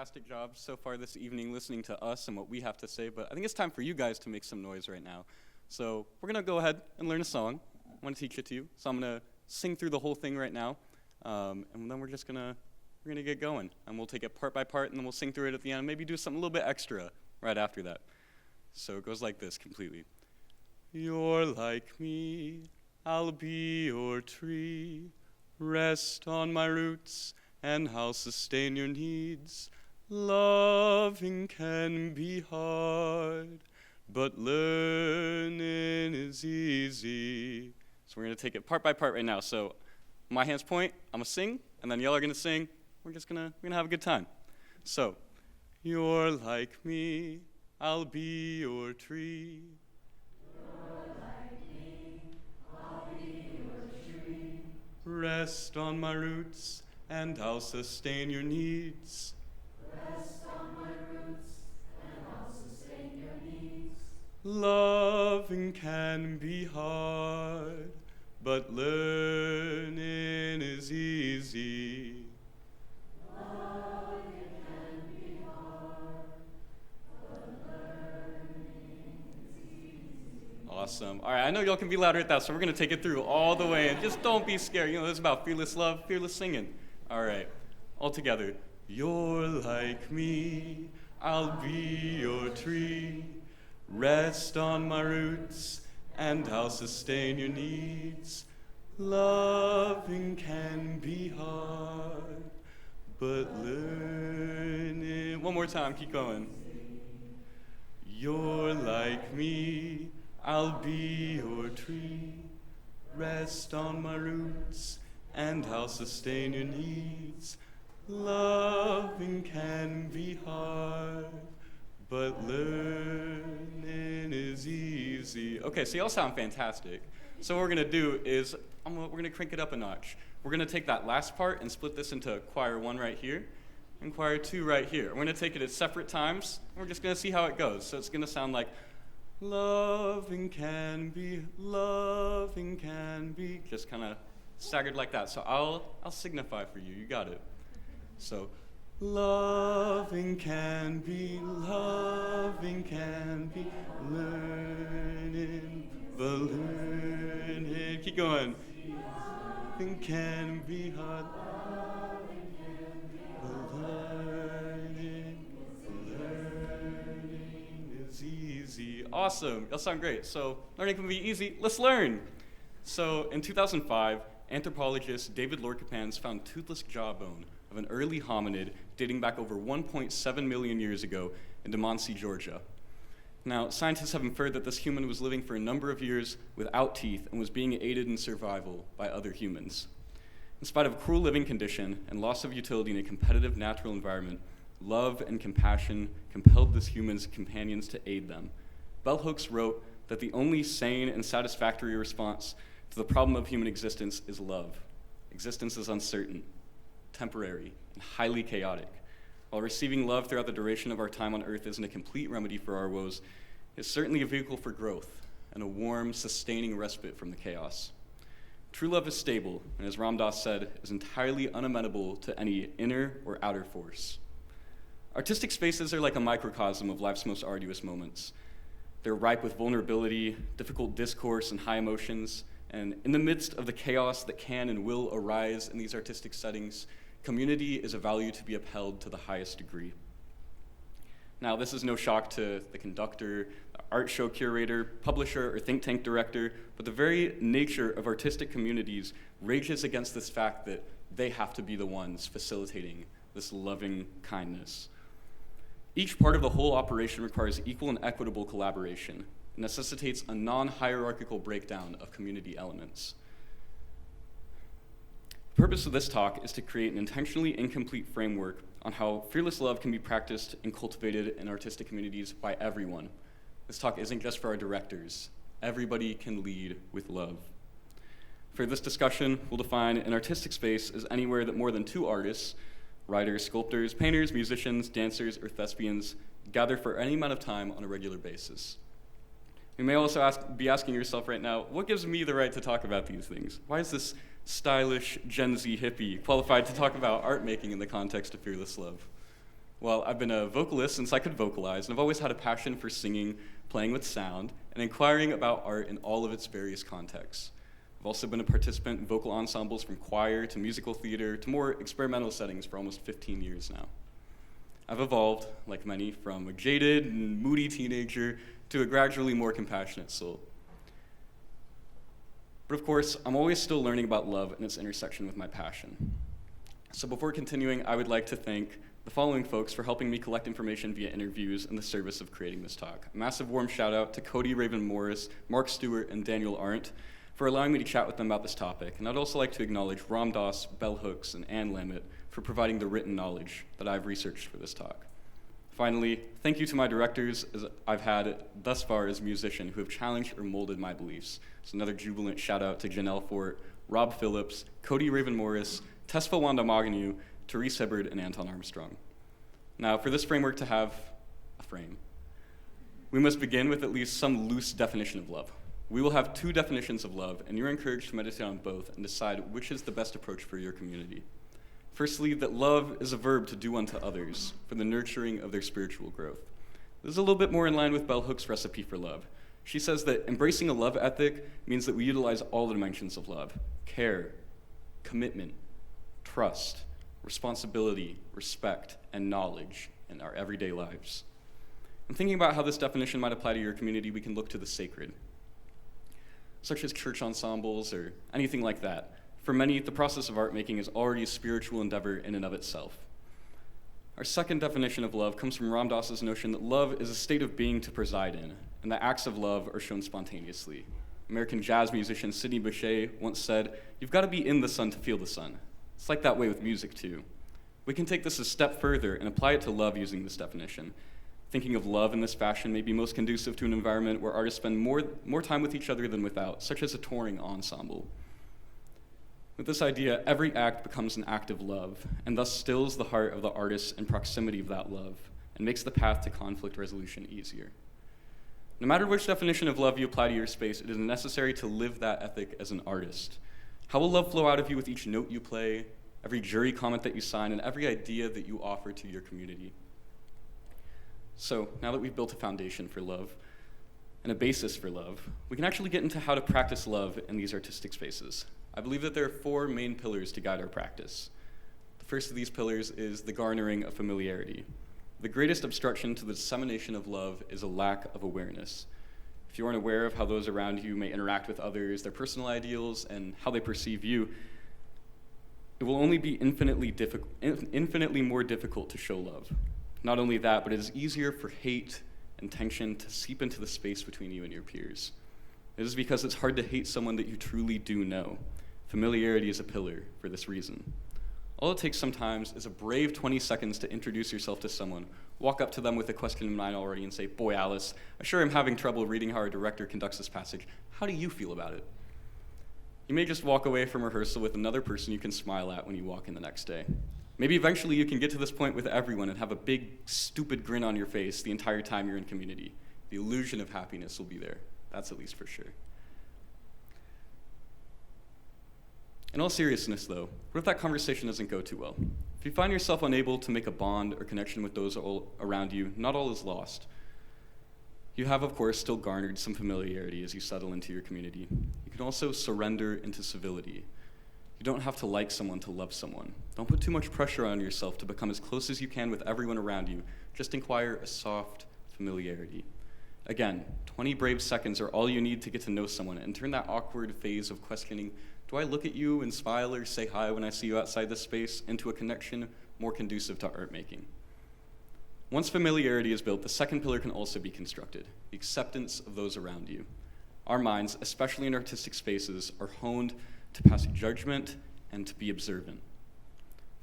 fantastic job so far this evening listening to us and what we have to say, but I think it's time for you guys to make some noise right now. So we're going to go ahead and learn a song. I want to teach it to you. So I'm going to sing through the whole thing right now, and then we're going to get going. And we'll take it part by part, and then we'll sing through it at the end, maybe do something a little bit extra right after that. So it goes like this completely. You're like me, I'll be your tree. Rest on my roots, and I'll sustain your needs. Loving can be hard, but learning is easy. So we're going to take it part by part right now. So my hands point, I'm going to sing, and then y'all are going to sing. We're gonna have a good time. So, you're like me, I'll be your tree. You're like me, I'll be your tree. Rest on my roots, and I'll sustain your needs. Rest on my roots, and I'll sustain your needs. Loving can be hard, but learning is easy. Loving can be hard, but learning is easy. Awesome. All right, I know y'all can be louder at that, so we're going to take it through all the way, and just don't be scared. You know, this is about fearless love, fearless singing. All right, all together. You're like me, I'll be your tree. Rest on my roots, and I'll sustain your needs. Loving can be hard, but learning... One more time, keep going. You're like me, I'll be your tree. Rest on my roots, and I'll sustain your needs. Loving can be hard, but learning is easy. Okay, so y'all sound fantastic. So what we're going to do is we're going to crank it up a notch. We're going to take that last part and split this into choir 1 right here and choir 2 right here. We're going to take it at separate times. We're just going to see how it goes. So it's going to sound like, loving can be, just kind of staggered like that. So I'll signify for you. You got it. So, loving can be, learning, but learning. Keep going. Loving can be hard, but learning is easy. Awesome. Y'all sound great. So, learning can be easy. Let's learn. So, in 2005, anthropologist David Lorcapen's found toothless jawbone of an early hominid dating back over 1.7 million years ago in Muncie, Georgia. Now, scientists have inferred that this human was living for a number of years without teeth and was being aided in survival by other humans. In spite of a cruel living condition and loss of utility in a competitive natural environment, love and compassion compelled this human's companions to aid them. Bell Hooks wrote that the only sane and satisfactory response to the problem of human existence is love. Existence is uncertain, temporary, and highly chaotic. While receiving love throughout the duration of our time on Earth isn't a complete remedy for our woes, it's certainly a vehicle for growth and a warm, sustaining respite from the chaos. True love is stable, and as Ram Dass said, is entirely unamenable to any inner or outer force. Artistic spaces are like a microcosm of life's most arduous moments. They're ripe with vulnerability, difficult discourse, and high emotions, and in the midst of the chaos that can and will arise in these artistic settings, community is a value to be upheld to the highest degree. Now, this is no shock to the conductor, the art show curator, publisher, or think tank director, but the very nature of artistic communities rages against this fact that they have to be the ones facilitating this loving kindness. Each part of the whole operation requires equal and equitable collaboration. It necessitates a non-hierarchical breakdown of community elements. The purpose of this talk is to create an intentionally incomplete framework on how fearless love can be practiced and cultivated in artistic communities by everyone. This talk isn't just for our directors. Everybody can lead with love. For this discussion, we'll define an artistic space as anywhere that more than 2 artists, writers, sculptors, painters, musicians, dancers, or thespians gather for any amount of time on a regular basis. You may also be asking yourself right now, what gives me the right to talk about these things? Why is this stylish Gen Z hippie qualified to talk about art making in the context of fearless love? Well, I've been a vocalist since I could vocalize, and I've always had a passion for singing, playing with sound, and inquiring about art in all of its various contexts. I've also been a participant in vocal ensembles from choir to musical theater to more experimental settings for almost 15 years now. I've evolved, like many, from a jaded and moody teenager to a gradually more compassionate soul. But of course, I'm always still learning about love and its intersection with my passion. So before continuing, I would like to thank the following folks for helping me collect information via interviews in the service of creating this talk. A massive warm shout out to Cody Raven Morris, Mark Stewart, and Daniel Arndt for allowing me to chat with them about this topic. And I'd also like to acknowledge Ram Das, Bell Hooks, and Ann Lammett for providing the written knowledge that I've researched for this talk. Finally, thank you to my directors as I've had thus far as a musician who have challenged or molded my beliefs. So another jubilant shout out to Janelle Fort, Rob Phillips, Cody Raven Morris, Tesfa Wanda Maganu, Therese Hibbard, and Anton Armstrong. Now, for this framework to have a frame, we must begin with at least some loose definition of love. We will have two definitions of love, and you're encouraged to meditate on both and decide which is the best approach for your community. Firstly, that love is a verb to do unto others for the nurturing of their spiritual growth. This is a little bit more in line with Bell Hooks' recipe for love. She says that embracing a love ethic means that we utilize all the dimensions of love: care, commitment, trust, responsibility, respect, and knowledge in our everyday lives. And thinking about how this definition might apply to your community, we can look to the sacred, such as church ensembles or anything like that. For many, the process of art making is already a spiritual endeavor in and of itself. Our second definition of love comes from Ram Dass's notion that love is a state of being to preside in, and that acts of love are shown spontaneously. American jazz musician Sidney Bechet once said, "You've got to be in the sun to feel the sun." It's like that way with music, too. We can take this a step further and apply it to love using this definition. Thinking of love in this fashion may be most conducive to an environment where artists spend more time with each other than without, such as a touring ensemble. With this idea, every act becomes an act of love, and thus stills the heart of the artist and proximity of that love, and makes the path to conflict resolution easier. No matter which definition of love you apply to your space, it is necessary to live that ethic as an artist. How will love flow out of you with each note you play, every jury comment that you sign, and every idea that you offer to your community? So, now that we've built a foundation for love, and a basis for love, we can actually get into how to practice love in these artistic spaces. I believe that there are 4 main pillars to guide our practice. The first of these pillars is the garnering of familiarity. The greatest obstruction to the dissemination of love is a lack of awareness. If you aren't aware of how those around you may interact with others, their personal ideals, and how they perceive you, it will only be infinitely more difficult to show love. Not only that, but it is easier for hate and tension to seep into the space between you and your peers. It is because it's hard to hate someone that you truly do know. Familiarity is a pillar for this reason. All it takes sometimes is a brave 20 seconds to introduce yourself to someone, walk up to them with a question in mind already and say, "Boy, Alice, I sure am having trouble reading how our director conducts this passage. How do you feel about it?" You may just walk away from rehearsal with another person you can smile at when you walk in the next day. Maybe eventually you can get to this point with everyone and have a big, stupid grin on your face the entire time you're in community. The illusion of happiness will be there. That's at least for sure. In all seriousness, though, what if that conversation doesn't go too well? If you find yourself unable to make a bond or connection with those all around you, not all is lost. You have, of course, still garnered some familiarity as you settle into your community. You can also surrender into civility. You don't have to like someone to love someone. Don't put too much pressure on yourself to become as close as you can with everyone around you. Just inquire a soft familiarity. Again, 20 brave seconds are all you need to get to know someone and turn that awkward phase of questioning, "Do I look at you and smile or say hi when I see you outside this space?" into a connection more conducive to art making. Once familiarity is built, the second pillar can also be constructed: the acceptance of those around you. Our minds, especially in artistic spaces, are honed to pass judgment and to be observant.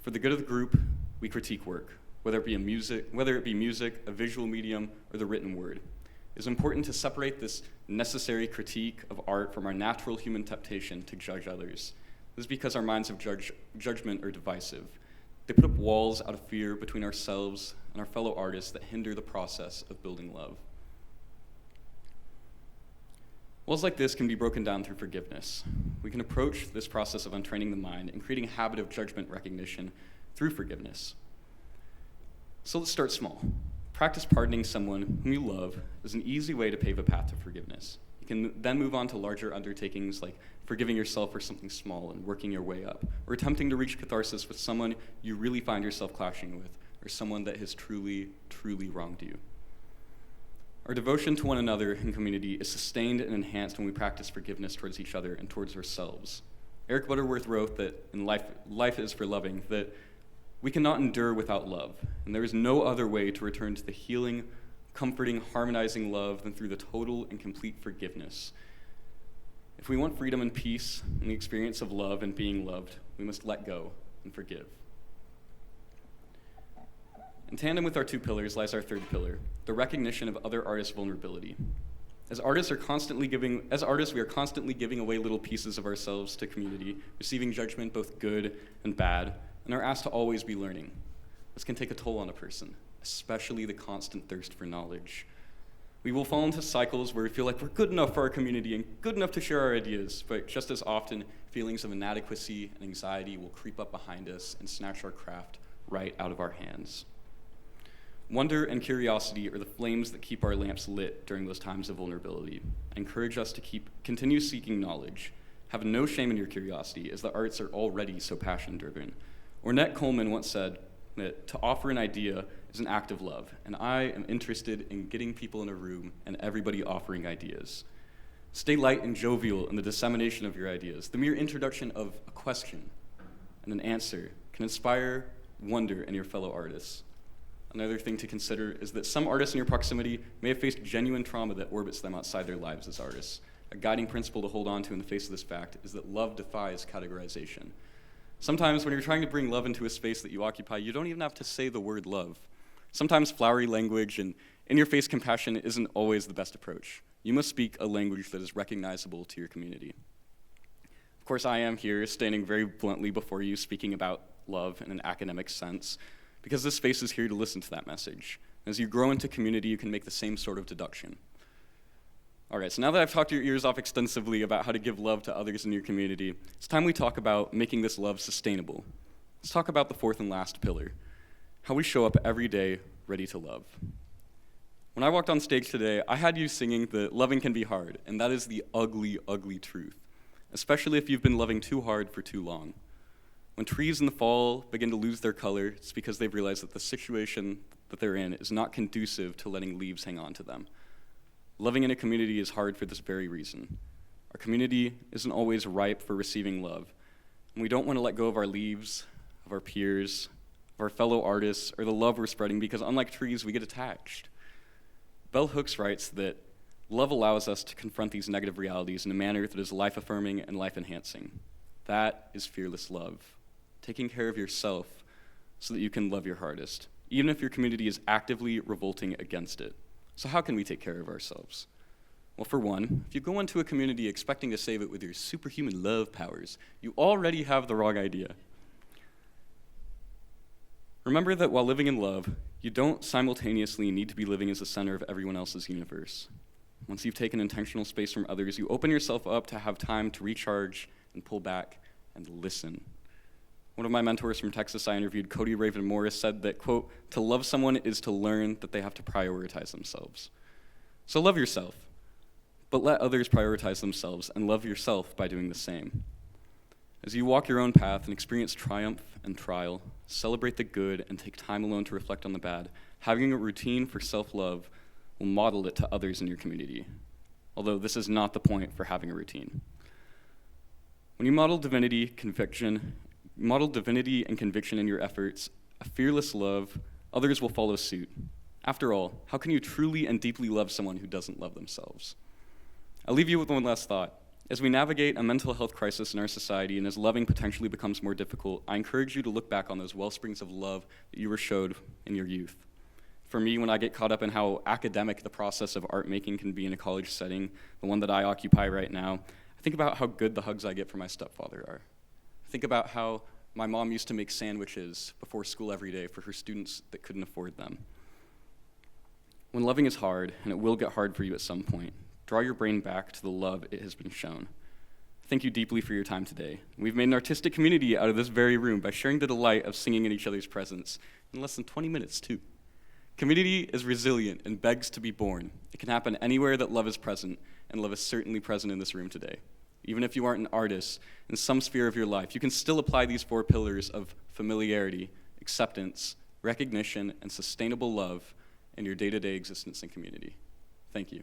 For the good of the group, we critique work, whether it be music, a visual medium, or the written word. It is important to separate this necessary critique of art from our natural human temptation to judge others. This is because our minds of judgment are divisive. They put up walls out of fear between ourselves and our fellow artists that hinder the process of building love. Walls like this can be broken down through forgiveness. We can approach this process of untraining the mind and creating a habit of judgment recognition through forgiveness. So let's start small. Practice pardoning someone whom you love is an easy way to pave a path to forgiveness. You can then move on to larger undertakings like forgiving yourself for something small and working your way up, or attempting to reach catharsis with someone you really find yourself clashing with, or someone that has truly, truly wronged you. Our devotion to one another in community is sustained and enhanced when we practice forgiveness towards each other and towards ourselves. Eric Butterworth wrote that in life is for loving, that we cannot endure without love, and there is no other way to return to the healing, comforting, harmonizing love than through the total and complete forgiveness. If we want freedom and peace and the experience of love and being loved, we must let go and forgive. In tandem with our two pillars lies our third pillar, the recognition of other artists' vulnerability. As artists, we are constantly giving away little pieces of ourselves to community, receiving judgment both good and bad, and are asked to always be learning. This can take a toll on a person, especially the constant thirst for knowledge. We will fall into cycles where we feel like we're good enough for our community and good enough to share our ideas, but just as often, feelings of inadequacy and anxiety will creep up behind us and snatch our craft right out of our hands. Wonder and curiosity are the flames that keep our lamps lit during those times of vulnerability. I encourage us to continue seeking knowledge. Have no shame in your curiosity, as the arts are already so passion-driven. Ornette Coleman once said that to offer an idea is an act of love, and I am interested in getting people in a room and everybody offering ideas. Stay light and jovial in the dissemination of your ideas. The mere introduction of a question and an answer can inspire wonder in your fellow artists. Another thing to consider is that some artists in your proximity may have faced genuine trauma that orbits them outside their lives as artists. A guiding principle to hold on to in the face of this fact is that love defies categorization. Sometimes when you're trying to bring love into a space that you occupy, you don't even have to say the word love. Sometimes flowery language and in-your-face compassion isn't always the best approach. You must speak a language that is recognizable to your community. Of course, I am here standing very bluntly before you speaking about love in an academic sense, because this space is here to listen to that message. As you grow into community, you can make the same sort of deduction. All right, so now that I've talked your ears off extensively about how to give love to others in your community, it's time we talk about making this love sustainable. Let's talk about the fourth and last pillar, how we show up every day ready to love. When I walked on stage today, I had you singing that loving can be hard, and that is the ugly, ugly truth, especially if you've been loving too hard for too long. When trees in the fall begin to lose their color, it's because they've realized that the situation that they're in is not conducive to letting leaves hang on to them. Loving in a community is hard for this very reason. Our community isn't always ripe for receiving love, and we don't want to let go of our leaves, of our peers, of our fellow artists, or the love we're spreading, because unlike trees, we get attached. Bell Hooks writes that love allows us to confront these negative realities in a manner that is life-affirming and life-enhancing. That is fearless love, taking care of yourself so that you can love your hardest, even if your community is actively revolting against it. So how can we take care of ourselves? Well, for one, if you go into a community expecting to save it with your superhuman love powers, you already have the wrong idea. Remember that while living in love, you don't simultaneously need to be living as the center of everyone else's universe. Once you've taken intentional space from others, you open yourself up to have time to recharge and pull back and listen. One of my mentors from Texas I interviewed, Cody Raven Morris, said that, quote, "To love someone is to learn that they have to prioritize themselves." So love yourself, but let others prioritize themselves and love yourself by doing the same. As you walk your own path and experience triumph and trial, celebrate the good and take time alone to reflect on the bad, having a routine for self-love will model it to others in your community, although this is not the point for having a routine. When you model divinity and conviction in your efforts, a fearless love, others will follow suit. After all, how can you truly and deeply love someone who doesn't love themselves? I'll leave you with one last thought. As we navigate a mental health crisis in our society and as loving potentially becomes more difficult, I encourage you to look back on those well springs of love that you were showed in your youth. For me, when I get caught up in how academic the process of art making can be in a college setting, the one that I occupy right now, I think about how good the hugs I get from my stepfather are. I think about how my mom used to make sandwiches before school every day for her students that couldn't afford them. When loving is hard, and it will get hard for you at some point, draw your brain back to the love it has been shown. Thank you deeply for your time today. We've made an artistic community out of this very room by sharing the delight of singing in each other's presence in less than 20 minutes, too. Community is resilient and begs to be born. It can happen anywhere that love is present, and love is certainly present in this room today. Even if you aren't an artist in some sphere of your life, you can still apply these 4 pillars of familiarity, acceptance, recognition, and sustainable love in your day-to-day existence and community. Thank you.